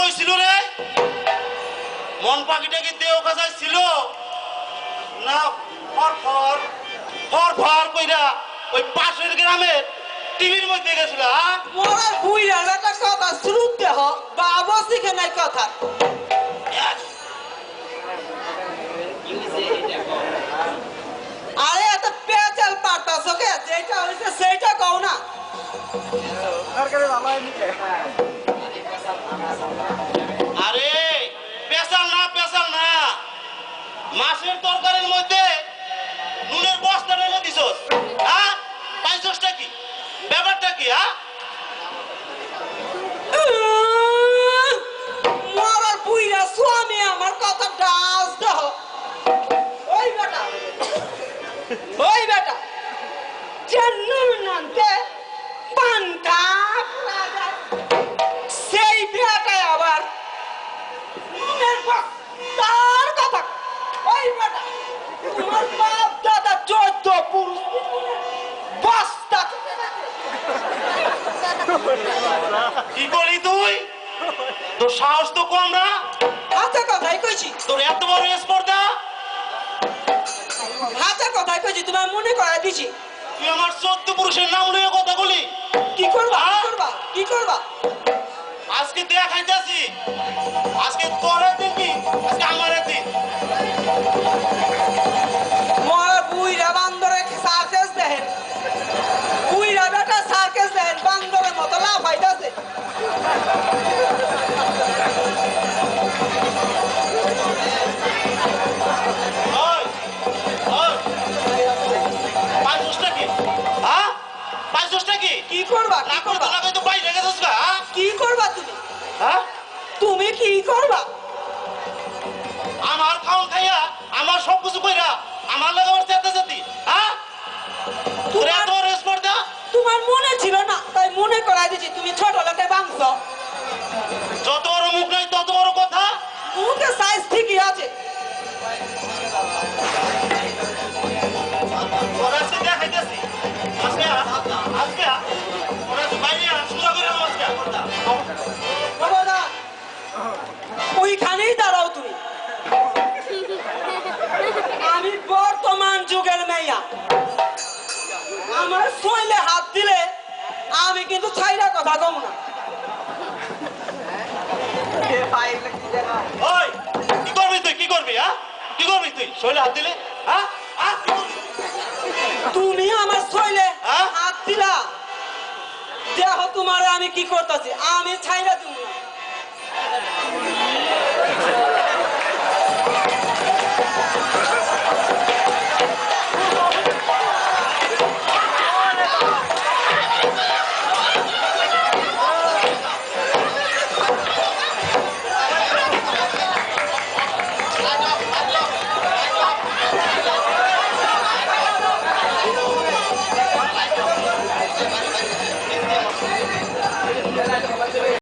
কইছিল রে মন পাখিটা কি দেও কাছে ছিল না ফর ফর ফর ফর কইরা ওই পাশের গ্রামে টিভির মধ্যে গেছিল হ্যাঁ মোরা বুইরা একটা কথা শুনতে হ বাবা শিখে নাই কথা আরে এত পেঁচাল পারতাছ কে যেটা হইছে সেইটা কও না আরে পেশাল না মাছের তরকারির মধ্যে নুনের বস্তা ঢেলে দিছস হ্যাঁ পাইছসটা কি ব্যাপারটা কি হ্যাঁ মোরা বুইরা স্বামী আমার কথা ডাস দাও ওই বেটা জন্নুর নামতে পান্তা সেই বেটা আবার তার কথা ওই বেটা তোমার বাপ দাদা 14 পুরুষ বস্তা কি করলি তুই তোর সাহস তো কম না হাতে কথাই কইছি তোর এত বড় স্পর্ধা হাতে কথাই কইছি তোমার মনে করাই দিছি তুই আমার 14 পুরুষের নাম লইয়া কথা বলি কি করবা আজকে দেখাইতাছি আজকে তোরে দেখি আজকে আমারে দিন মোরা বুইরা বান্দরে সার্কাস দেখেন বুইরা বেটা সার্কাস দেখেন বান্দরের মতো লাফাইতাছে ওই ওই পাঁচটা কি হ্যাঁ পাঁচটা কি কি করবা না করতে না কই তো বাইরে গেছস গা কি করবা তুমি হ্যাঁ তুমি কি করবা আমার খাওন খাইয়া আমার সব কিছু কইরা আমার লাগে ওর চেতে যেতি হ্যাঁ তোর এত বড় স্পর্ধা তোমার মনে ছিল না তাই মনে করাই দিছি তুমি ছোট লোকে বাংশ যত বড় মুখ নাই তত বড় কথা মুখে সাইজ ঠিকই আছে ওরা সে দেখাইতেছি আজকে ওরা তো বাইরে শুরু করে আজকে বাবা ওইখানেই দাঁড়াও তুমি আমি বর্তমান যুগের মেয়া আমার শৈলে হাত দিলে আমি কিন্তু ছাইরা কথা কম না ওই কি করবি হ্যাঁ কি করবি তুই শৈলে হাত দিলে হ্যাঁ কি করবি? তুমি আমার শৈলে হ্যাঁ? হাত দিলা দেখো তোমার আমি কি করতেছি আমি ছাইরা দিব না